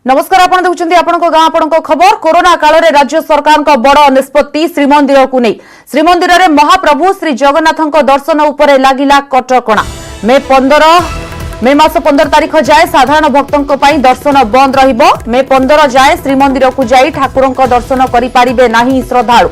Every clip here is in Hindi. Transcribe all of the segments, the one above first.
नमस्कार आपण देखुछन्ती आपनको गां आपनको खबर कोरोना काल रे राज्य सरकार को बड़ निष्पत्ति श्रीमंदिर को नहीं श्रीमंदिर रे महाप्रभु श्री जगन्नाथ दर्शन उपरे लागिला कटकणा मे मास 15 तारीख जाए साधारण भक्तों पई दर्शन बंद रहिबो। मे 15 जाए श्रीमंदिर को जाई ठाकुरन दर्शन करि पारिबे नाही श्रद्धालु।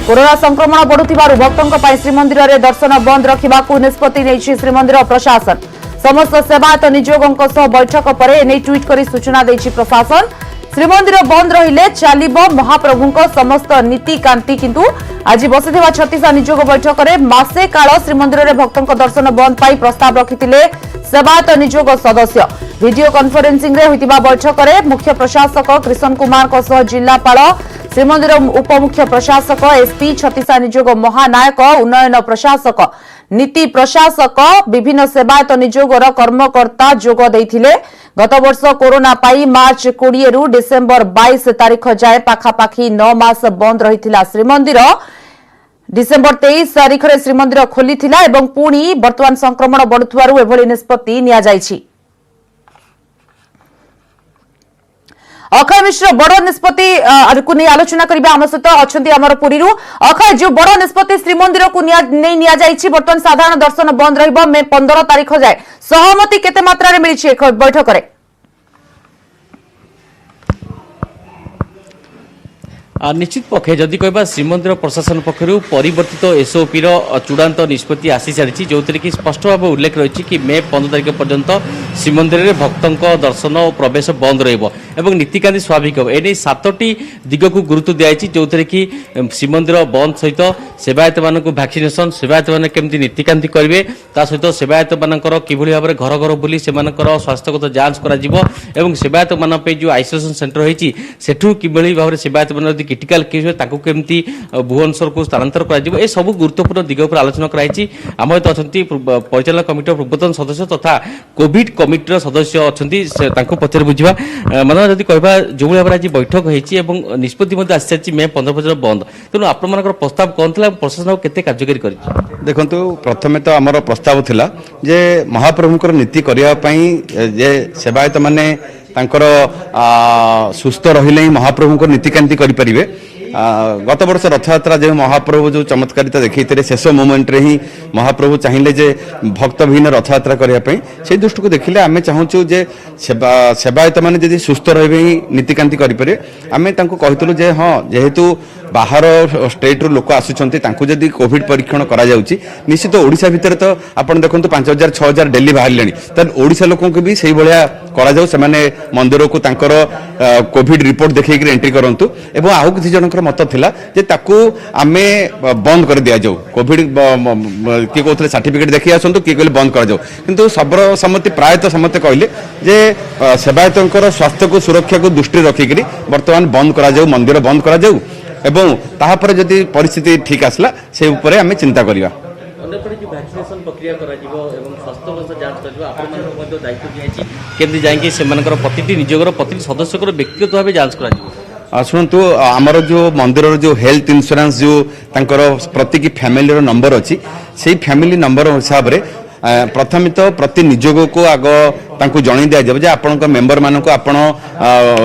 कोरोना संक्रमण बढ़ुथिबारु भक्तों पई श्रीमंदिर रे दर्शन बंद रखिबाकू निष्पत्ति नेछि श्रीमंदिर प्रशासन। समस्त सेवायत नियोगों सह बैठक पर एने ट्वीट कर सूचना देछि प्रशासन। श्रीमंदिर बंद रहिले चलिबो महाप्रभुक समस्त नीतिकांति किंतु आज बसिथिबा 36 नियोग बैठक में मासे काल श्रीमंदिर में भक्तों दर्शन बंद पाई प्रस्ताव रखिथिले सेवायत नियोग सदस्य। वीडियो कॉन्फ्रेंसिंग रे होइतिबा बैठक में मुख्य प्रशासक कृष्ण कुमार को सह जिलापाल श्रीमंदिर उपमुख्य प्रशासक एसपी 36 नियोग महानायक उन्नयन प्रशासक नीति प्रशासक विभिन्न सेवायत नियोगर कर्मकर्ता जोग देइथिले। गत वर्ष कोरोना पाई मार्च 20 रु डिसेंबर 22 तारीख जाए पाखापाखी 9 मास बंद रहिथिला श्रीमंदिर। डिसेंबर 23 तारीख रे श्रीमंदिर खोलिथिला एवं पुणी वर्तमान संक्रमण बढ़ुथवारु एभली निष्पत्ति निया जाइछि। अक्षय मिश्र बड़ निष्पत्ति को नहीं आलोचना करिबा हम सहित अछंती हमर पुरी अक्षय जो बड़ निष्पत्ति श्रीमंदिर को नहीं निया जाइछि वर्तमान साधारण दर्शन बंद रहिबो मे 15 तारीख जाए सहमति केते मात्रा रे मिलिछि बैठक रे? निश्चित पक्षे जदि कहबा श्रीमंदिर प्रशासन पक्षर परिवर्तित एसओपी चूड़ांत निष्पत्ति आसी सारी जो कि स्पष्ट भाव उल्लेख रही कि मे 15 तारीख पर्यंत श्रीमंदिर में भक्तों दर्शन और प्रवेश बंद रही नीतिकांति स्वाभाविक हो। एने 7टी दिग को गुरुत्व दिखाई जो कि श्रीमंदिर बंद सहित सेवायत मान भैक्सीनेसन सेवायत मैंने केमती नीतिकांति करेंगे ता सहित सेवायत मानकर किभली भाव घर घर बुली से स्वास्थ्यगत जांच कर सेवायत मान जो आइसोलेशन सेंटर होती सेठू किभली भाव सेवायत मान क्रिटिकल केस ताकू केमती भुवनेश्वर को स्थानांतर कर सब गुरुत्वपूर्ण दिग पर आलोचना कराई। आम अच्छा परिचालन कमिटी पूर्वतन सदस्य तथा कोविड कमिटी सदस्य अच्छा पचर बुझा मतलब जब कहवा जो भाव आज बैठक होती निष्पत्ति आसी सारी मे 15 पर्यटन बंद तेणु आपण प्रस्ताव कौन था प्रशासन केते कार्यकारी कर देखु प्रथम तो आम प्रस्ताव थिला जे महाप्रभुंकर नीति करने सेवायत माने सुस्थ रहिले महाप्रभुंकर नीतिकांति करें। गत वर्ष रथयात्रा जो महाप्रभु जो चमत्कारिता देखते शेष मोमेंट रे ही महाप्रभु चाहिए जे भक्तहीन रथयात्रा करने से दृष्टि को देखिले आम चाहूँ जे सेवायत मैंने जब सुस्थ रही नीतिकांति करें आम कहूँ जे हाँ जेहेतु बाहर स्टेट लोक आसुँच जदि कोविड परीक्षण करा निश्चित ओडिशा भितर तो आप देखो 5000 6000 डेली बाहर ओडिशा लोक भी से भाया करा से मंदिर को कोविड रिपोर्ट देखिक एंट्री करूँ और आउ किसी जनकर मत थिला जे ताकू आमे बंद कर दिया जाऊ कोविड किए कहते सर्टिफिकेट देखी आसतु किए कहले बंद कर जाऊ किंतु सर्व सम्मति प्रायतः समस्ते कहले जे सेवायतर स्वास्थ्य को सुरक्षा को दृष्टि रखिक बर्तमान बंद करा जाऊ मंदिर बंद करा जाऊ एवं ताहापर जदि परिस्थिति ठीक आसला से उपरे आमे चिंता करिया। वैक्सीनेशन प्रक्रिया स्वास्थ्य जांच दायित्व दिखाई केमती जाएंगे से प्रति निजोगर प्रति सदस्य व्यक्तिगत भाव जांच कर शुणु आमर जो मंदिर जो हेल्थ इंश्योरेंस जो तांकर प्रति की फैमिली नंबर अच्छी से फैमिली नंबर हिसाब से प्रथम तो प्रति निजोग को आग तांको जणै दिया जाबे जे आपनका मेंबर मानको आपण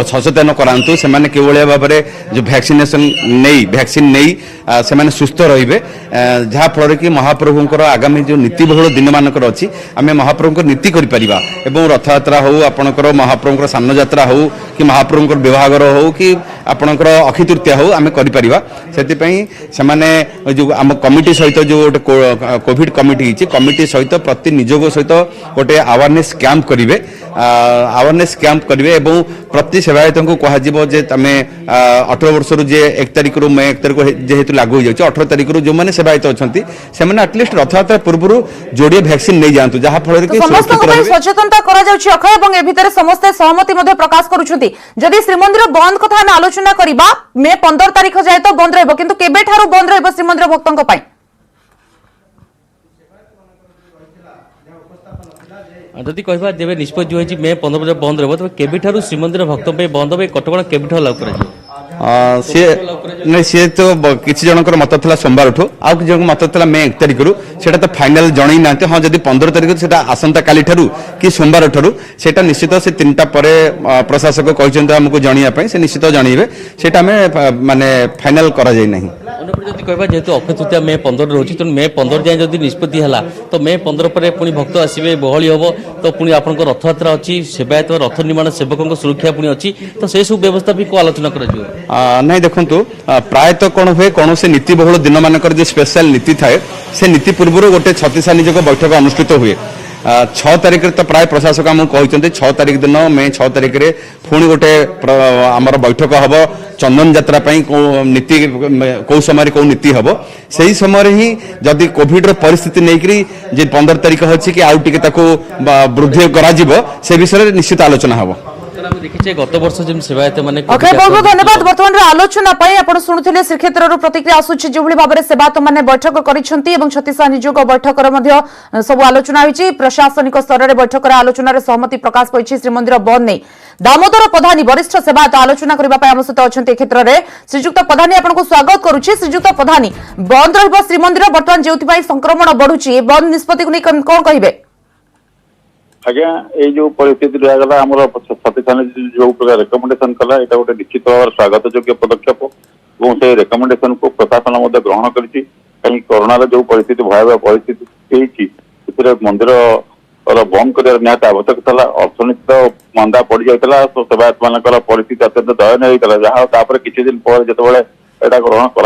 सचेतन करांतु से माने केवल भाव में जो वैक्सीनेशन नहीं वैक्सीन नहीं से माने सुस्थ रहिबे जहाँ फल कि महाप्रभुंकर आगामी जो नीतिबहुल दिन मानकर अच्छी आम महाप्रभुंकर नीति करि परिबा एवं रथयात्रा हो आपणकर महाप्रभुंकर सान्न यात्रा हो कि महाप्रभुंकर विवाहर हो कि आपणकर अक्षय तृतीया हो आम करि परिबा सेति पई से माने जो आम कमिटी सहित जो कोविड कमिटी कमिटी सहित प्रति निजोग सहित गोटे अवेयरनेस कैंप करेंगे अवेयरनेस कैंप करेंगे एवं प्रति सेवायत को कह जे तमें 18 वर्ष जे 1 तारीख रू मे 1 तारीख जेहेतु लागू हो जाए 18 तारीख रू जो मैंने सेवायत अच्छा से एटलिस्ट रथयात्रा पूर्व जोड़े वैक्सीन नहीं जातु जहाँ फल सचेतनता करा समस्त सहमति प्रकाश करुछंती। जदि श्रीमंदिर बंद कथा आलोचना करबा मे 15 तारीख जाए तो बंद रहबो किंतु केबे ठारू बंद रहबो श्रीमंदिर भक्तों पई जदि कहबा जेबे निष्पत्ति होई मे 15 बजे बंद रहबो तबे केबे ठारू श्रीमंदिर भक्त पे बंद होबे कटकणा केबे ठारू लागू करा सी नहीं सी तो किसी जनकर मत था सोमवार ठू आउ कि मत था मे 1 तारिख से तो फाइनाल जन ना हाँ जब 15 तारिख से आसंता काली ठारू कि सोमवार ठारू से निश्चित से 3टा पर प्रशासक कहते आमको जनवाई से निश्चित जनइबे से माने फाइनाल करा जाय नहीं जब कह जेहतु अक्षय तृतीया मे 15 रोचे तेणु मे 15 जाए जब निष्पत्ति है तो मे 15 पर पुणी भक्त आसवे बहली हम तो पुणी आप रथयात्रा अच्छी सेवायत रथ निर्माण सेवकों सुरक्षा पुणी अच्छी तो से सब व्यवस्था भी को आलोचना कर नहीं देखु प्रायतः कौन हुए कौन से नीति बहुल दिन मानक जो स्पेशल नीति थाए से नीति पूर्व गोटे छत्तीसा निजोग बैठक अनुष्ठित हुए 6 तारिख तो प्राय प्रशासक आमको कहते 6 तारिख दिन मे 6 तारिख में पुणी गोटे आमर बैठक हम चंदन यात्रा नीति कौ समय कौ नीति हम से समय ही जदि कोविड परिस्थिति नहीं 15 तारिख अच्छी कि आउ टे वृद्धि कर विषय निश्चित आलोचना हम देखिए गत वर्ष जब सेवायत माने ओके बहुत बहुत धन्यवाद वर्तमान आलोचना पाई आपण सुनुथिले श्रीक्षेत्र प्रतिक्रिया आसुछि जेभଳି भाबरे सेवायत माने बैठक करिसंती एवं छत्तीसा निजोग बैठक मध्य सब आलोचना होइछि प्रशासनिक स्तर रे बैठक आलोचना रे सहमति प्रकाश पइछि श्रीमंदिर बंद नै दामोदर प्रधानी वरिष्ठ सेवायत आलोचना करबा पय हम सहित अछंती क्षेत्र रे श्रीजुक्त प्रधानी आपनको स्वागत करूछि श्रीजुक्त प्रधानी बंद रहबो श्रीमंदिर वर्तमान जेउति पय संक्रमण बढ़ुछि बंद निष्पत्ति को नै कोन कहबे आज्ञा ये जो परिस्थिति रहा आम छत्तीसा जो प्रकार रेकमेंडेशन कला यहाँ गोटे निश्चित भाव स्वागत योग्य पदक्षेप और से रेकमेंडेशन को प्रशासन ग्रहण करी कहीं कोरोनार जो परिस्थिति भयावह परिस्थिति मंदिर बंद कर निहत आवश्यक था अर्थनीति मंदा पड़ जाता तो सेवायत मान परिस्थिति अत्यंत दयनीय होता जहाँ किसी दिन पर जो यहाँ ग्रहण कर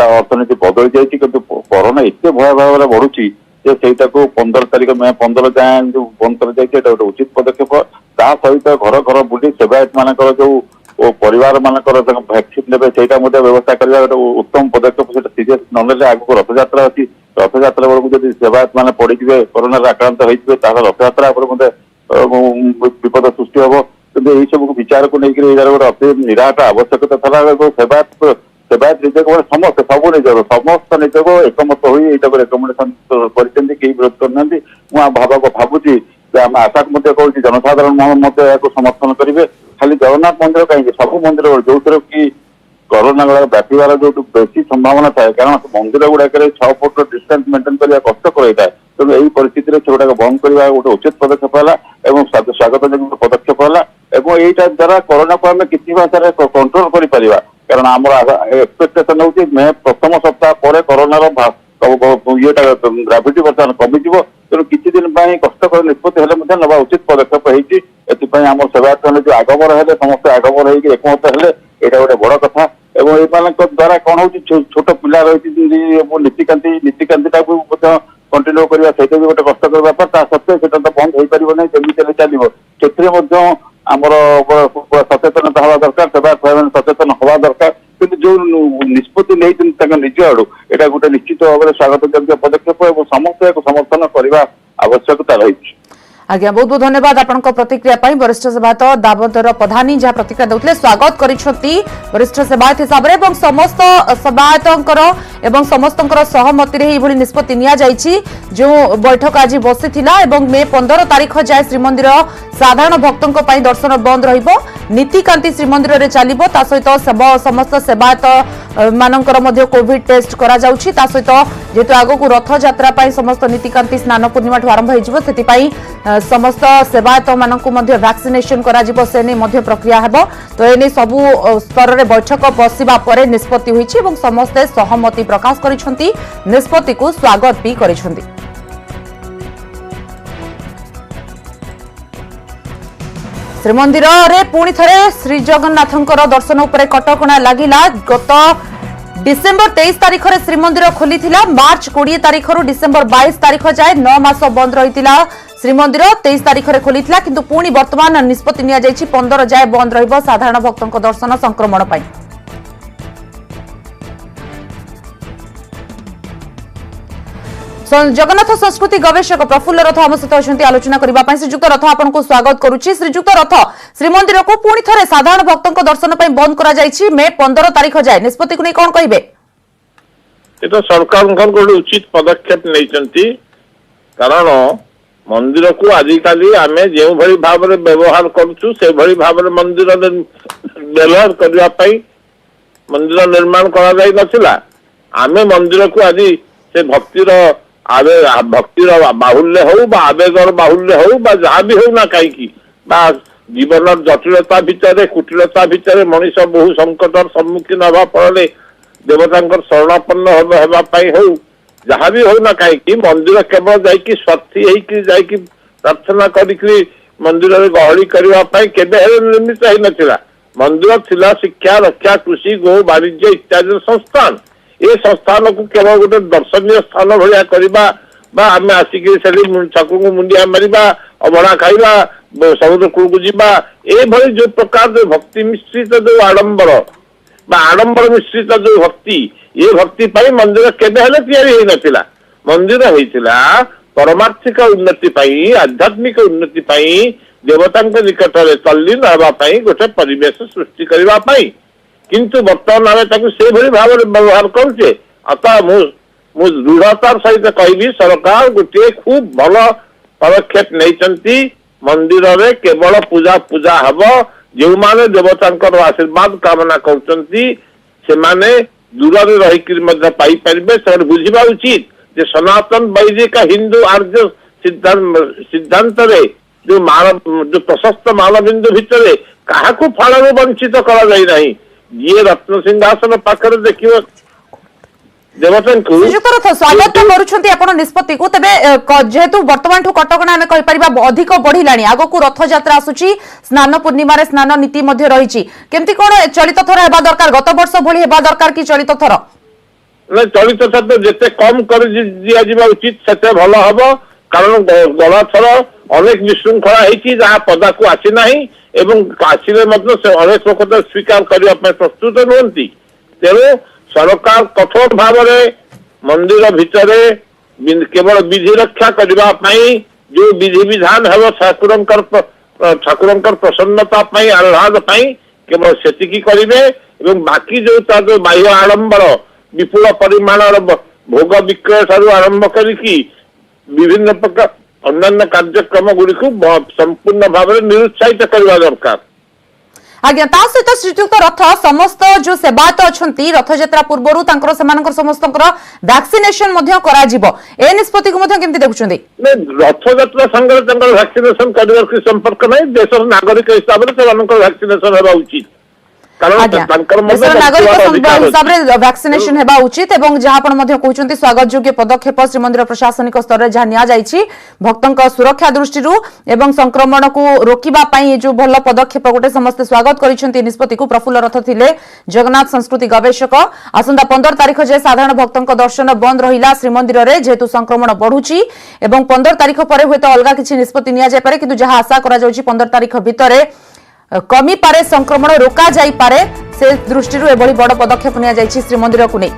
अर्थनीति बदली जाइए कोरोना एत भयावह भाव बढ़ुची से 15 तारिख मे 15 जाए जो बंद कर गोटे उचित पदक्षेप ता सहित घर घर बुली सेवायत मान जो परिवार मानकर भैक्सीन देवे से व्यवस्था करने गोटे उत्तम पदक्षेप से सीरीयस नने आगे रथयात्रा अच्छी रथयात्रा बेलू जब सेवायत मान पड़े कोरोना आक्रांत होते रथयात्रा विपद सृष्टि हम कि यही सब विचार को लेकर गोटे अति निराट आवश्यकता था सेवायत निजोग समस्त सब निजोग समस्त निजोग एकमत हो रेकमेंडेशन कई विरोध करना भावुची आम आशा कहूँ जनसाधारण समर्थन करेंगे खाली जगन्नाथ मंदिर कहीं सब मंदिर जो कि कोरोना व्यापार जो बेसी संभावना थाए कारण मंदिर गुड़ाक 6 फुट डिस्टेंस मेंटेन करने कष्टकर होता है तेणु यही परिस्थिति से गुड़ाक बंद करने गोटे उचित पदक्षेप है स्वागत योग्य पदक्षेप है यहाँ द्वारा कोरोना को आम किसी भाषा कंट्रोल कर कारण आम एक्सपेक्टेशन हूँ मे प्रथम सप्ताह पर कोरोनार ये ग्राविटी बर्तमान कमिज तेणु किसी दिन कष्टकर निष्पत्ति नवा उचित पदक्षेप होम सेवायत मैंने जो आगमन है समस्त आगमन होकर एकमत है यहाँ गोटे बड़ कथा और ये द्वारा कौन हो छोट पिला रही नीतिकांति कंटिन्यू करवा से भी गोटे कष्टकर व्यापार ता सत्वे से बंद हो पार ना जमी चलो से आमर सचेतनता हवा दरकार सेवायत सचेतन हवा दरकार कि जो निष्पत्ति नहीं निज आड़ यहाँ गोटे निश्चित भाव में स्वागत योग्य पदक्षेप और समस्त समर्थन करने आवश्यकता रही आज्ञा बहुत बहुत धन्यवाद आपनका प्रतिक्रिया पाई वरिष्ठ सेवायत दामोदर प्रधानी जहाँ प्रतिक्रिया देउतले स्वागत करिसंती वरिष्ठ सेवायत हिसाब रे एवं समस्त सेवायतंकर एवं समस्तंकर सहमति रे एभली निष्पत्ति निया जाइछि जो बैठक आज बसिथिला एवं मे 15 तारिख जाय श्रीमंदिर साधारण भक्तंक पाई दर्शन बंद रहिबो नीतिकांति श्रीमंदिर रे चलिबो ता सहित समस्त सेवायत मानकर मध्य कोविड टेस्ट करा जाउछि ता सहित जेतु आगो को रथ यात्रा पाई समस्त नीतिकांति स्नान पूर्णिमा ठु आरंभ होइजिबो सेति पाई समस्त सेवायत मानक मध्य वैक्सीनेशन करा जिवो से नै मध्य प्रक्रिया हेबो तो एने सबु स्तर रे बैठक बसिबा परे निष्पत्ति होइछि एवं समस्त सहमति प्रकाश करिसंती निष्पत्ति को स्वागत भी करिसंती श्रीमंदिर रे पुणी थरे श्री जगन्नाथंकर दर्शन उपरे कटकणा लागिला गत डिसेंबर 23 तारिख रे श्रीमंदिर खोली थिला मार्च 20 तारिख रु डिसेंबर 22 तारिख जाए 9 मास बंद रहितिला श्रीमंदिर 23 तारिख रे खोली थिला किंतु पुणी वर्तमान निष्पत्ति निया जायछि 15 जाए बंद रहिबो साधारण भक्तंक दर्शन संक्रमण पाई जगन्नाथ संस्कृति गवेषक प्रफुल्ल रथ आम सहित अच्छी आलोचना करने श्रीजुक्त रथ आपको स्वागत करुच्ची श्रीजुक्त रथ श्रीमंदिर को पुणी थे साधारण भक्तों दर्शन बंद कर मे 15 तारिख जाए निष्पत्ति को नहीं कौन कहे सरकार उचित पदक्षेप नहीं कारण मंदिर को आजिकल आम जो भाव में व्यवहार करुचु से भाव में मंदिर ବ୍ୟବହାର କରିବା ପାଇଁ ମନ୍ଦିର ନିର୍ମାଣ କରାଯାଇ ନଥିଲା। ଆମେ ମନ୍ଦିରକୁ ଆଜି ସେ ଭକ୍ତିର ବାହୁଲ୍ୟ ହଉ ବା ଆବେଗର ବାହୁଲ୍ୟ ହଉ ବା ଯାହା ବି ହଉ ନା କାହିଁକି ବା ଜୀବନର ଜଟିଳତା ଭିତରେ କୁଟିଳତା ଭିତରେ ମଣିଷ ବହୁ ସଂକଟର ସମ୍ମୁଖୀନ ହେବା ଫଳରେ ଦେବତାଙ୍କର ଶରଣାପନ୍ନ ହେବା ପାଇଁ ହଉ ଯାହା ବି ହଉ ନା କାହିଁକି ମନ୍ଦିର କେବଳ ଯାଇକି ସ୍ୱାର୍ଥୀ ହେଇକି ଯାଇକି ପ୍ରାର୍ଥନା କରିକି ମନ୍ଦିରରେ ଗହଳି କରିବା ପାଇଁ କେବେ ହେଲେ ନିର୍ମିତ ହେଇନଥିଲା। ମନ୍ଦିର ଥିଲା ଶିକ୍ଷା, ରକ୍ଷା, କୃଷି, ଗୋ ବାଣିଜ୍ୟ ଇତ୍ୟାଦିର ସଂସ୍ଥାନ। ଏ ସଂସ୍ଥାନକୁ କେବଳ ଗୋଟେ ଦର୍ଶନୀୟ ସ୍ଥାନ ଭଳିଆ କରିବା ବା ଆମେ ଆସିକି ସେଠି ଠାକୁରଙ୍କୁ ମୁଣ୍ଡିଆ ମାରିବା, ଅବଢା ଖାଇବା, ସମୁଦ୍ର କୂଳକୁ ଯିବା, ଏଭଳି ଯୋଉ ପ୍ରକାର ଯୋଉ ଭକ୍ତି ମିଶ୍ରିତ ଯୋଉ ଆଡମ୍ବର ବା ଆଡମ୍ବର ମିଶ୍ରିତ ଯୋଉ ଭକ୍ତି, ଏ ଭକ୍ତି ପାଇଁ ମନ୍ଦିର କେବେ ହେଲେ ତିଆରି ହେଇନଥିଲା। ମନ୍ଦିର ହେଇଥିଲା ପରମାର୍ଥିକ ଉନ୍ନତି ପାଇଁ, ଆଧ୍ୟାତ୍ମିକ ଉନ୍ନତି ପାଇଁ, ଦେବତାଙ୍କ ନିକଟରେ ତଲ୍ଲୀନ ହେବା ପାଇଁ, ଗୋଟେ ପରିବେଶ ସୃଷ୍ଟି କରିବା ପାଇଁ। କିନ୍ତୁ ବର୍ତ୍ତମାନ ଆମେ ତାକୁ ସେଇଭଳି ଭାବରେ ବ୍ୟବହାର କରୁଛେ। ଅତଃ ମୁଁ ଦୃଢତାର ସହିତ କହିବି ସରକାର ଗୋଟିଏ ଖୁବ ଭଲ ପଦକ୍ଷେପ ନେଇଛନ୍ତି। ମନ୍ଦିରରେ କେବଳ ପୂଜା ହବ। ଯେଉଁମାନେ ଦେବତାଙ୍କର ଆଶୀର୍ବାଦ କାମନା କରୁଛନ୍ତି ସେମାନେ ଦୂରରେ ରହିକି ମଧ୍ୟ ପାଇପାରିବେ। ସେମାନେ ବୁଝିବା ଉଚିତ ଯେ ସନାତନ ବୈଦିକ ହିନ୍ଦୁ ଆର୍ଯ୍ୟ ସିଦ୍ଧାନ୍ତରେ ଯୋଉ ପ୍ରଶସ୍ତ ମାନବିନ୍ଦୁ ଭିତରେ କାହାକୁ ଫଳରୁ ବଞ୍ଚିତ କରାଯାଇ ନାହିଁ। ଯିଏ ରତ୍ନ ସିଂହାସନ ପାଖରେ ଦେଖିବ ଦେବତାଙ୍କୁ ସ୍ୱାଗତ କରୁଛନ୍ତି ଆପଣ ନିଷ୍ପତ୍ତିକୁ। ତେବେ ଯେହେତୁ ବର୍ତ୍ତମାନ କଟକଣା ଆମେ କହିପାରିବା ଅଧିକ ବଢିଲାଣି, ଆଗକୁ ରଥଯାତ୍ରା ଆସୁଛି, ସ୍ନାନ ପୂର୍ଣ୍ଣିମାରେ ସ୍ନାନ ନୀତି ମଧ୍ୟ ରହିଛି, କେମିତି କଣ ଚଳିତ ଥର ହେବା ଦରକାର? ଗତ ବର୍ଷ ଭଳି ହେବା ଦରକାର କି ଚଳିତ ଥର? ଚଳିତ ଥର ଯେତେ କମ କରି ଦିଆଯିବା ଉଚିତ ସେତେ ଭଲ ହବ। କାରଣ ଗଲାଥର ଅନେକ ବିଶୃଙ୍ଖଳା ହେଇଛି ଯାହା ପଦାକୁ ଆସିନାହିଁ ଏବଂ ଆସିଲେ ମଧ୍ୟ ସେ ଅନେକ ଲୋକ ସ୍ୱୀକାର କରିବା ପାଇଁ ପ୍ରସ୍ତୁତ ନୁହନ୍ତି। ତେଣୁ ସରକାର କଠୋର ଭାବରେ ମନ୍ଦିର ଭିତରେ କେବଳ ବିଧି ରକ୍ଷା କରିବା ପାଇଁ ଯୋଉ ବିଧି ବିଧାନ ହେବ ଠାକୁରଙ୍କର ପ୍ରସନ୍ନତା ପାଇଁ, ଆହ୍ଲାଦ ପାଇଁ କେବଳ ସେତିକି କରିବେ ଏବଂ ବାକି ଯୋଉ ତାର ଯୋଉ ବାହ୍ୟ ଆଡମ୍ବର ବିପୁଳ ପରିମାଣର ଭୋଗ ବିକ୍ରୟ ଠାରୁ ଆରମ୍ଭ କରିକି ବିଭିନ୍ନ ପ୍ରକାର ଅନ୍ୟାନ୍ୟ କାର୍ଯ୍ୟକ୍ରମ ଗୁଡ଼ିକୁ ସମ୍ପୂର୍ଣ୍ଣ ଭାବରେ ନିରୁତ୍ସାହିତ କରିବା ଦରକାର। ଆଜ୍ଞା, ତା ସହିତ ଶ୍ରୀଯୁକ୍ତ ରଥ ସମସ୍ତ ଯୋଉ ସେବାୟତ ଅଛନ୍ତି ରଥଯାତ୍ରା ପୂର୍ବରୁ ସେମାନଙ୍କର ସମସ୍ତଙ୍କର ଭ୍ୟାକ୍ସିନେସନ ମଧ୍ୟ କରାଯିବ, ଏ ନିଷ୍ପତ୍ତିକୁ ମଧ୍ୟ କେମିତି ଦେଖୁଛନ୍ତି? ରଥଯାତ୍ରା ସାଙ୍ଗରେ ତାଙ୍କର ଭ୍ୟାକ୍ସିନେସନ କରିବାର କିଛି ସମ୍ପର୍କ ନାହିଁ। ଦେଶର ନାଗରିକ ହିସାବରେ ସେମାନଙ୍କର ଭ୍ୟାକ୍ସିନେସନ ହେବା ଉଚିତ। ଦେଶର ନାଗରିକ ହିସାବରେ ଭ୍ୟାକ୍ସିନେସନ ହେବା ଉଚିତ ଏବଂ ଯାହା ଆପଣ ମଧ୍ୟ କହୁଛନ୍ତି ସ୍ୱାଗତ ଯୋଗ୍ୟ ପଦକ୍ଷେପ ଶ୍ରୀମନ୍ଦିର ପ୍ରଶାସନିକ ସ୍ତରରେ ଯାହା ନିଆଯାଇଛି ଭକ୍ତଙ୍କ ସୁରକ୍ଷା ଦୃଷ୍ଟିରୁ ଏବଂ ସଂକ୍ରମଣକୁ ରୋକିବା ପାଇଁ ଯୋଉ ଭଲ ପଦକ୍ଷେପ ଗୋଟେ ସମସ୍ତେ ସ୍ୱାଗତ କରିଛନ୍ତି ନିଷ୍ପତ୍ତିକୁ। ପ୍ରଫୁଲ୍ଲ ରଥ ଥିଲେ ଜଗନ୍ନାଥ ସଂସ୍କୃତି ଗବେଷକ। ଆସନ୍ତା 15 ତାରିଖ ଯାଏ ସାଧାରଣ ଭକ୍ତଙ୍କ ଦର୍ଶନ ବନ୍ଦ ରହିଲା ଶ୍ରୀମନ୍ଦିରରେ ଯେହେତୁ ସଂକ୍ରମଣ ବଢୁଛି ଏବଂ 15 ତାରିଖ ପରେ ହୁଏତ ଅଲଗା କିଛି ନିଷ୍ପତ୍ତି ନିଆଯାଇପାରେ, କିନ୍ତୁ ଯାହା ଆଶା କରାଯାଉଛି 15 ତାରିଖ ଭିତରେ कमी पारे संक्रमण रोका जाई पारे से दृष्टि एभली बड़ पदक्षेप निया जायछि श्रीमंदिर को नहीं।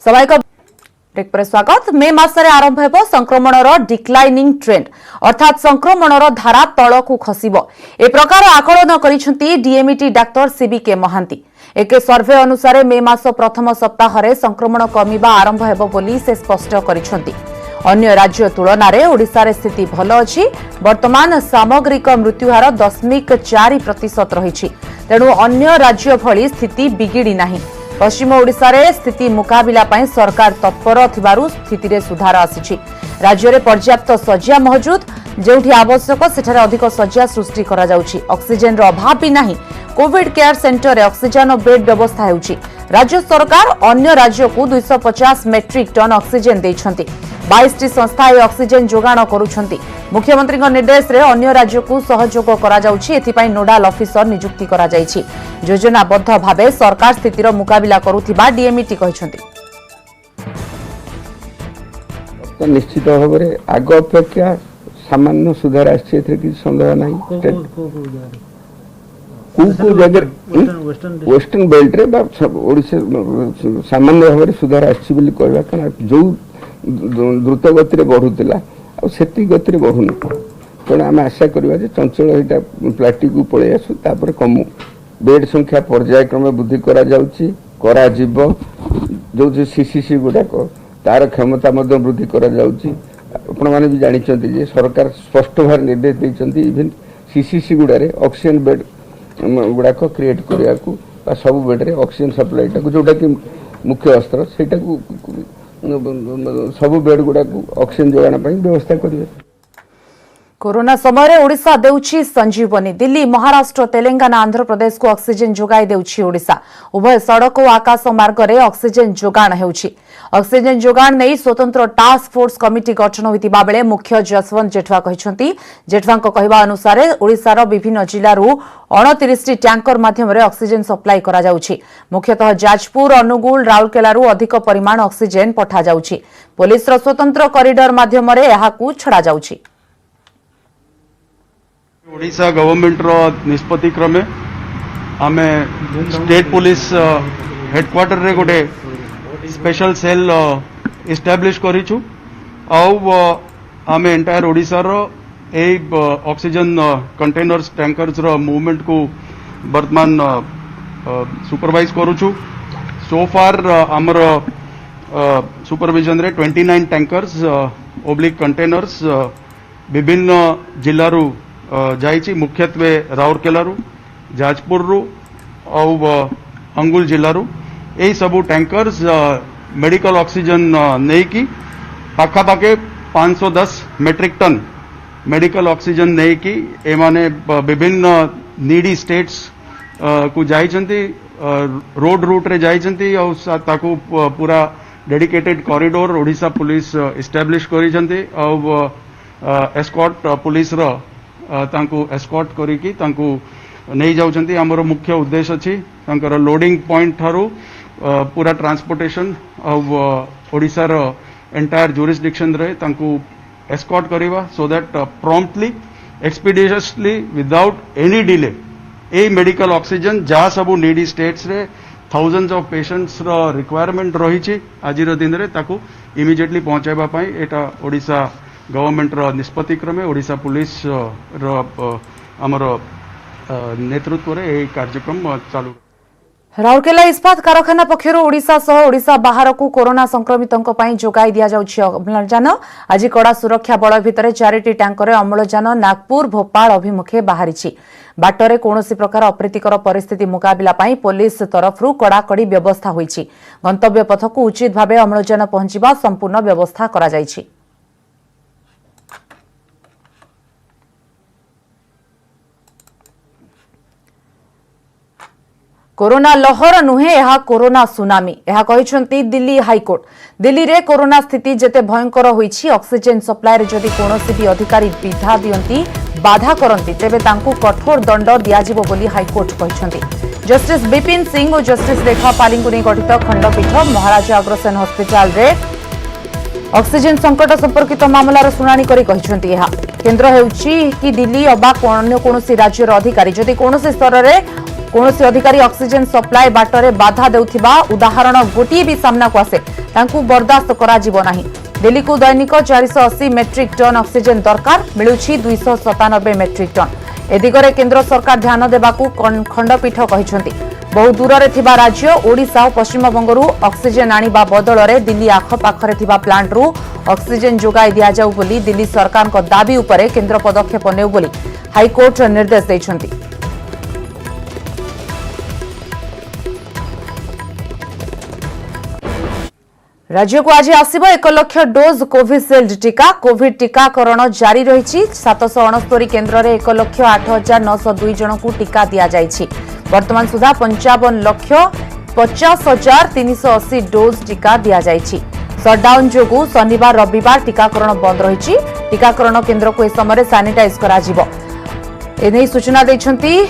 सभायक ब्रेक पर स्वागत। मे मासरे आरंभ हेबो संक्रमणर डिक्लाइनिंग ट्रेंड अर्थात संक्रमणर धारा तळकु खसिबो ए प्रकार आकलन करिसेंती डीएमईटी डाक्टर सीबीके महांती। एक सर्वे अनुसार मे मास प्रथम सप्ताह रे संक्रमण कमिबा आरंभ हेबो बोली से स्पष्ट करिसेंती। अन्य राज्य तुलन में ओडिशा रे स्थिति भल अच्छी। वर्तमान सामग्रिक मृत्युहार 0.4% रही, तेणु अन्य राज्य भली स्थिति बिगिड़ी नहीं। पश्चिम ओडिशा रे स्थिति मुकाबिला पाई सरकार तत्पर थिबारु स्थिति रे सुधार आसीछि। राज्य रे पर्याप्त सज्जा मौजूद, जेउठी आवश्यक सेठारे अधिक सज्जा सृष्टि करा जाउछि। ऑक्सीजन रो अभाव भी नहीं। कोविड केयर सेंटर रे ऑक्सीजन बेड व्यवस्था हेउछि। राज्य सरकार अन्य राज्य को 250 मेट्रिक टन ऑक्सीजन देइछन्ति। 22 संस्था ए ऑक्सीजन जोगाण करुछन्ति। मुख्यमंत्री निर्देश रे अन्य राज्य को सहयोग करा जाउछि। एथिपाई नोडाल ऑफिसर नियुक्ति करा जाइछि। योजनाबद्ध भावे सरकार स्थितिर मुकाबिला करुथिबा डीएमईटी कहिछन्ति। निश्चित भाव में आग अपेक्षा सामान्य सुधार आछि, कि संदेह नहीं। वेस्टर्न बेल्ट रे सामान्य भाव में सुधार आछि बोली कहबा, कारण जो द्रुत गति बढ़ुला आती गति बढ़ुनि। तेणु आम आशा करवा चंचल यहाँ प्लाटी को पलि आसू तापर कमु। बेड संख्या पर्यायक्रमे वृद्धि जो सीसीसी गुड़ाक तार क्षमता वृद्धि आपण मैंने भी जानते जे सरकार स्पष्ट भाव निर्देश देते इभन सीसीसी गुड़े ऑक्सीजन बेड गुड़ाक क्रिएट करने को सब बेड्रे ऑक्सीजन सप्लाईटा को जोटा कि मुख्य अस्त्र से सब बेड गुड़ा ऑक्सीजन जोगाण व्यवस्था करेंगे। कोरोना समय ओडिशा देउछि संजीवनी। दिल्ली, महाराष्ट्र, तेलंगाना, आंध्र प्रदेश को ऑक्सीजन जोगाई देउछि ओडिशा। उभय सड़क और आकाश मार्ग रे ऑक्सीजन जोगाण हेउछि। ऑक्सीजन जोगाण नै स्वतंत्र टास्क फोर्स कमिटी गठन होइतिबा बेले मुख्य जसवंत जेठवा कहिसंती। जेठवांक कहिबा अनुसार ओडिशार विभिन्न जिल्लारू 29 टैंकर माध्यम रे ऑक्सीजन सप्लाई करा जाउछि। मुख्यतः जाजपुर, अनुगुल, राउरकेलारू अधिक परिमाण ऑक्सीजन पठा जाउछि। पुलिस रो स्वतंत्र कॉरिडोर माध्यम रे एहाकू छड़ा जाउछि। ओडिशा गवर्नमेंट रो निष्पत्ति क्रमे आमे स्टेट पुलिस हेडक्वार्टर रे गोटे स्पेशल सेल एस्टाब्लिश करिछु। आउ आमे एंटायर ओडिशा रो ए ऑक्सीजन कंटेनर्स टैंकर्स रो मूवमेंट को वर्तमान सुपरवाइज करूछु। सो फार आमर सुपरविजन रे 29 टैंकर्स ओब्लिक कंटेनर्स विभिन्न जिल्लारू जाइछि। मुख्यत्वे राउरकेलारू, जाजपुररू और अंगुल जिल्लारू यही सबू टैंकर्स मेडिकल ऑक्सीजन नहीं कि पाखापाखे 510 मेट्रिक टन मेडिकल ऑक्सीजन नहीं कि एमाने विभिन्न नीडी स्टेट्स को जाइछंती, रोड रूट रे जाइछंती और ताकू पूरा dedicated corridor Odisha police establish करिछंती और एस्कॉर्ट पुलिस रो तांको एस्कॉर्ट करिकी तांको नहीं जाउछंती। हमर मुख्य उद्देश्य अछि तांकर लोडिंग पॉइंट थारू पूरा ट्रांसपोर्टेशन ऑफ ओडिशा रो एंटायर जुरिसडिक्शन रे तांको एस्कॉर्ट करिवा so that promptly expeditiously without any delay ए मेडिकल ऑक्सीजन जहाँ सबू नीडी स्टेट्स रे थाउजेंड्स ऑफ पेशेंट्स रो रिक्वायरमेंट रही आज दिन रे ताकू इमिडिएटली पहुंचाइबा पई एटा ओडिशा गवर्नमेंट रो निष्पत्ति क्रमे ओडिशा पुलिस रो हमर नेतृत्व रे ए कार्यक्रम चालू। राउरकेला इस्पात कारखाना पक्षर ओडिशा सह ओडिशा बाहर को कोरोना संक्रमितों पई जोगाई दिया जाउछि अम्लजान। आज कड़ा सुरक्षा बल भितर 4टी टैंकर अम्लजान नागपुर, भोपाल अभिमुखे बाहरी। बाटरे कौनसी प्रकार अप्रीतिकर परिस्थिति मुकाबला पई पुलिस तरफरु कड़ाकड़ी व्यवस्था होइछि। गंतव्य पथकू उचित भावे अम्लजान पहुंचीबा संपूर्ण व्यवस्था करा जाइछि। कोरोना लहर नुहे यह कोरोना सुनामी यह कहिसंती दिल्ली हाईकोर्ट। दिल्ली रे कोरोना स्थिति जेते भयंकर होईछि ऑक्सीजन सप्लाई रे जदि कोनोसी भी अधिकारी विधा दियंती बाधा करंती तेबे तांकू कठोर दंड दियाजिबो बोली हाईकोर्ट कहिसंती। जस्टिस बिपिन सिंह और जस्टिस रेखा पालिंगु नै गठित खंडपीठ महाराजा अग्रसेन हॉस्पिटल रे ऑक्सीजन संकट संपर्कित मामलार शुणाणी करी कहिसंती यह केंद्र हेउछि कि दिल्ली अबा कोनोसी राज्यर अधिकारी जदि कोनोसी स्तर रे कौनसी अधिकारी ऑक्सीजन सप्लाई बाटरे बाधा देउथिबा उदाहरण गोटी भी सामना को आसे तांकू बर्दाश्त करा जिवो नाही। दिल्ली को दैनिक 480 मेट्रिक टन ऑक्सीजन दरकार मिलुछि 297 मेट्रिक टन। ए दिगरे केंद्र सरकार ध्यान देबाकू खंडपीठ कहिसंती। बहु दूर रे थिबा राज्य ओडिशा और पश्चिम बंगरू ऑक्सीजन आनिबा बदल रे दिल्ली आखपाखरे थिबा प्लांट रु ऑक्सीजन जोगाई दिया जाउ बोली दिल्ली सरकार को दाबी उपरे केंद्र पदक्षेप नेउ बोली हाईकोर्ट निर्देश दैछंती। राज्य को आज आसिबो 1 लाख डोज कोविशील्ड टीका। कोविड टीकाकरण जारी रही। 769 केन्द्र में 1,08,902 जन को टीका दि जाइछि। वर्तमान सुधा 55,50,380 डोज टीका दि जाइछि। सटडाउन जोगु शनिवार रविवार टीकाकरण बंद रही। टीकाकरण केन्द्र को इस समय सानिटाइज करा जिवो। एने सूचना दैछंती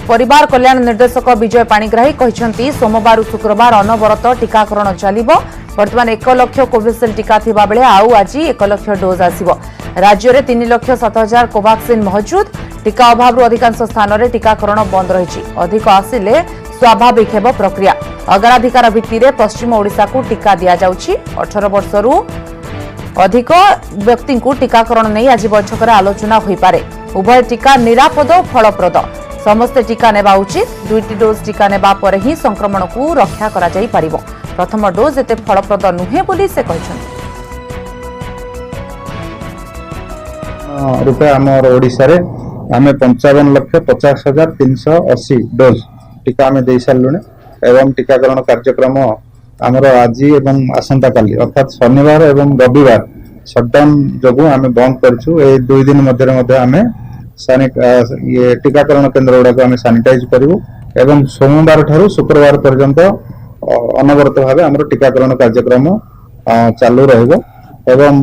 परिवार कल्याण निर्देशक विजय पाणिग्राही कहिसंती सोमवार शुक्रवार अनवरत टीकाकरण चलिबो। वर्तमान 1 लाख कोविशील्ड टीका थिबा बेले आउ आज 1 लाख डोज आसिबो। राज्य में 3,07,000 कोवाक्सिन मौजूद। टीका अभाव अधिकांश स्थान में टीकाकरण बंद रही। अधिक आसिले स्वाभाविक हेब प्रक्रिया। अग्राधिकार भित्तिरे पश्चिम ओडिशा को टीका दिया जाउछि। 18 वर्षरू अधिक व्यक्ति को टीकाकरण नहीं आज बैठक में आलोचना होई पारे। उभय टीका निरापद और फलप्रद। समस्ते टीका नेबा उचित। 2टी डोज टीका नेबा पर ही संक्रमण को रक्षा करा जाई पारिबो। प्रथम डोज एते फलप्रद नुहे बोली से कहिसंती। रूपे आमर ओडिशा रे आमे 55,50,380 डोज टीका आमे दे सारलुने एवं टीकाकरण कार्यक्रम आमर आज एवं आसंता काली अर्थात शनिवार एवं रविवार शटडाउन जगु आमे बंद करछु ए 2 दिन मध्य आमे ये टीकाकरण केन्द्र गुड़ाक आमे सैनिटाइज करू एवं सोमवार ठारू शुक्रवार पर्यंत अनवरत भाव आम टीकाकरण कार्यक्रम चालू रहिबो एवं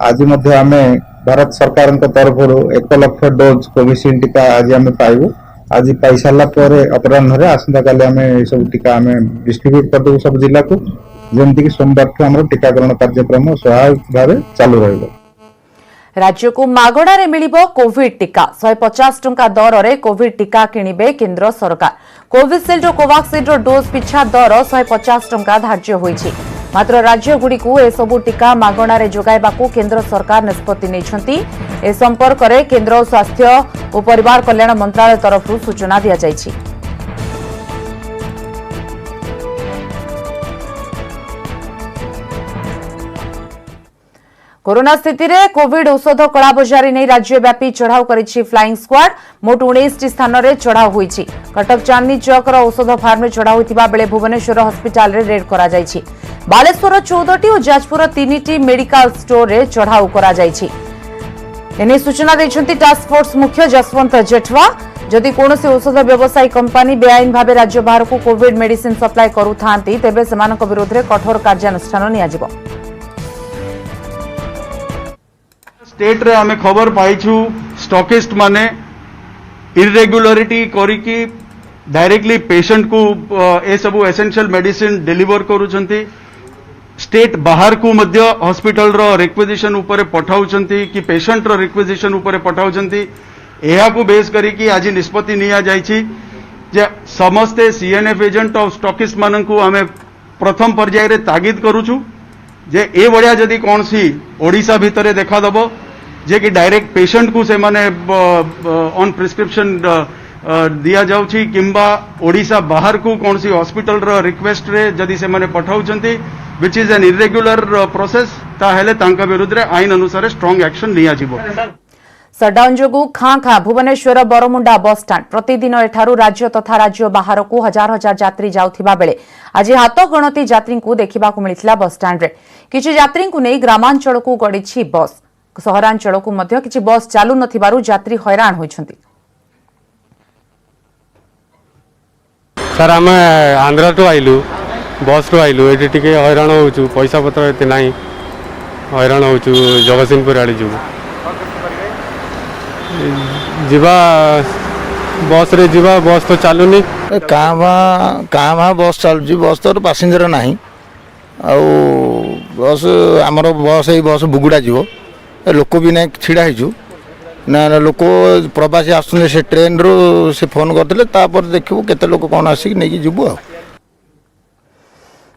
आज मध्य आमे भारत सरकार तरफ 1 लाख डोज कोविशील्ड टीका आज आमे पाइबु आज पाई सारा पर अपराह्न आसंता काली आमे सब टीका आमे डिस्ट्रीब्यूट कर देबु सब जिला को जेमति कि सोमवार ठू आम टीकाकरण कार्यक्रम स्वाभाविक भाव चालू रहिबो। राज्य को मागणारे मिलिबो कोविड टीका 150 टंका दर रे कोविड टीका किनिबे केंद्र सरकार। कोविशील्ड और कोवाक्सिन डोज पिछा दर 150 टंका धार्य होईछि। मात्र राज्यगुड़ी को एसबू टीका मागणारे जोगाइबाकू केंद्र सरकार निष्पत्ति नेइछंती। ए संपर्क रे केंद्र स्वास्थ्य और परिवार कल्याण मंत्रालय तरफ सूचना दिया जाइछि। कोरोना स्थिति रे कोविड औषध कलाबजारी नहीं राज्यव्यापी चढ़ाऊ करिछि फ्लाइंग स्क्वाड। मोट 19 स्थान रे चढ़ाऊ होईछि। कटक चांदनी चौक औषध फार्म रे चढ़ाऊ होइतिबा बेले भुवनेश्वर हॉस्पिटल रे रेड करा जाइछि। बालेश्वर 14टी और जाजपुर 3टी मेडिकल स्टोर रे चढ़ाऊ करा जाइछि। एने सूचना दैछंती टास्क फोर्स मुख्य जसवंत जेठवा। जदि कोनोसी औषध व्यवसायी कंपनी बेआईन भावे राज्य बाहर को कोविड मेडिसिन सप्लाई करूथांती तेबे सेमानक विरोध रे कठोर कार्यानुष्ठान नियाजिबो। स्टेट रे आमे खबर पाइछु स्टॉकिस्ट माने इरेगुलरिटी करिकी डायरेक्टली पेशेंट को ए सब एसेंशियल मेडिसिन डिलीवर करूछंती। स्टेट बाहर को मध्य हॉस्पिटल रो रिक्विजिशन ऊपर पठाउछंती कि पेशेंट रो रिक्विजिशन ऊपर पठाउछंती। एहा को बेस करिकी आज निष्पत्ति निया जाइछि जे समस्त सीएनएफ एजेंट और स्टॉकिस्ट माननकू आमे प्रथम पर्याय रे तागिद करूछु जे ए बढिया जदी कोनसी ओडिसा भितरे देखा दबो जे कि डायरेक्ट पेशेंट को से माने ऑन प्रिस्क्रिप्शन दिया जाउछि किंबा ओडिसा बाहर को कौन सी हॉस्पिटल रो रिक्वेस्ट रे जदी से माने पठाउछंती which is an irregular process ताहेले तांका विरुद्ध रे आईन अनुसार स्ट्रांग एक्शन लिया जिवो। सटडाउन जोगु खां खां भुवनेश्वर बरमुंडा बस स्टाण्ड प्रतिदिन एठारू राज्य तथा राज्य बाहर को हजार हजार यात्री जाउथिबा बेले आज हाथ गणती यात्री को देखा मिलता बस स्टाण्ड रे। किछि यात्री को नहीं ग्रामांचल को गड़िछि बस। सहरांचल को मध्य किछि बस चालू नथिबारु यात्री हैरान होइछंती। सर आम आंध्रा टू आइलु बस टू आइलु ये टिके हैरान होचु पैसा पत्र एते नाही हैरान होचु जगतसिंहपुर आड़ी जो जीवा बस रे जीवा बस तो चालुनी काँ बस चलुची बस तो पैसेंजर नाही आउ बस आमर बस यही बस बुगुड़ा जीव लोक भी ना छिड़ा होइछु ना लोक प्रवासी आसुने से ट्रेन रो से फोन करते देखू केते लोक कौन आसिक नहीं जीवु आ।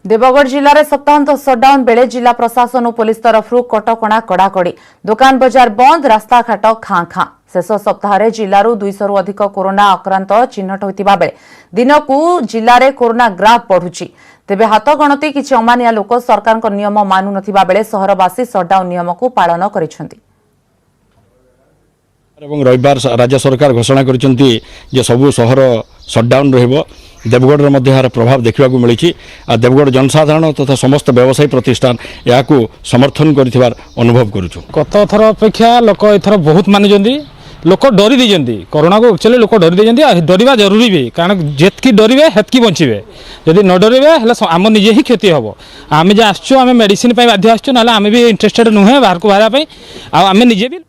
देवगढ़ जिले में सप्ताहांत सटडाउन बेले जिला प्रशासन और पुलिस तरफ कटकणा कड़ाकड़ी दुकान बजार बंद रास्ताघाट खां खां। शेष सप्ताह जिलू 200 रु अधिक कोरोना आक्रांत चिन्हट होता बेले दिन को जिले में कोरोना ग्राफ बढ़ुची। तेबे हाथ गणती किछि अमानिया लोक सरकार नियम मानु नथिबा बेले सहरवासी सटडाउन नियम को पालन करिसेंती। रविवार राज्य सरकार घोषणा करिसेंती जे सबु सहर सटडाउन रहिबो। देवगढ़ यार प्रभाव देखा मिली। देवगढ़ जनसाधारण तथा समस्त व्यवसायी प्रतिष्ठान या समर्थन कर अनुभव करुचु। गत थर अपेक्षा लोक एथर बहुत मानुंट लोक डरी दीजिए कोरोना को एक्चुअली लोक डरी दीजिए डरवा जरूरी भी कारण जितकी डरवे हेतकी बचे जदि न डरवे आम निजे ही क्षति हम आम जो आसमें मेडिसिन बाध्य आसमें भी इंटरेस्टेड नुहे बाहर को बाहर आम निजे भी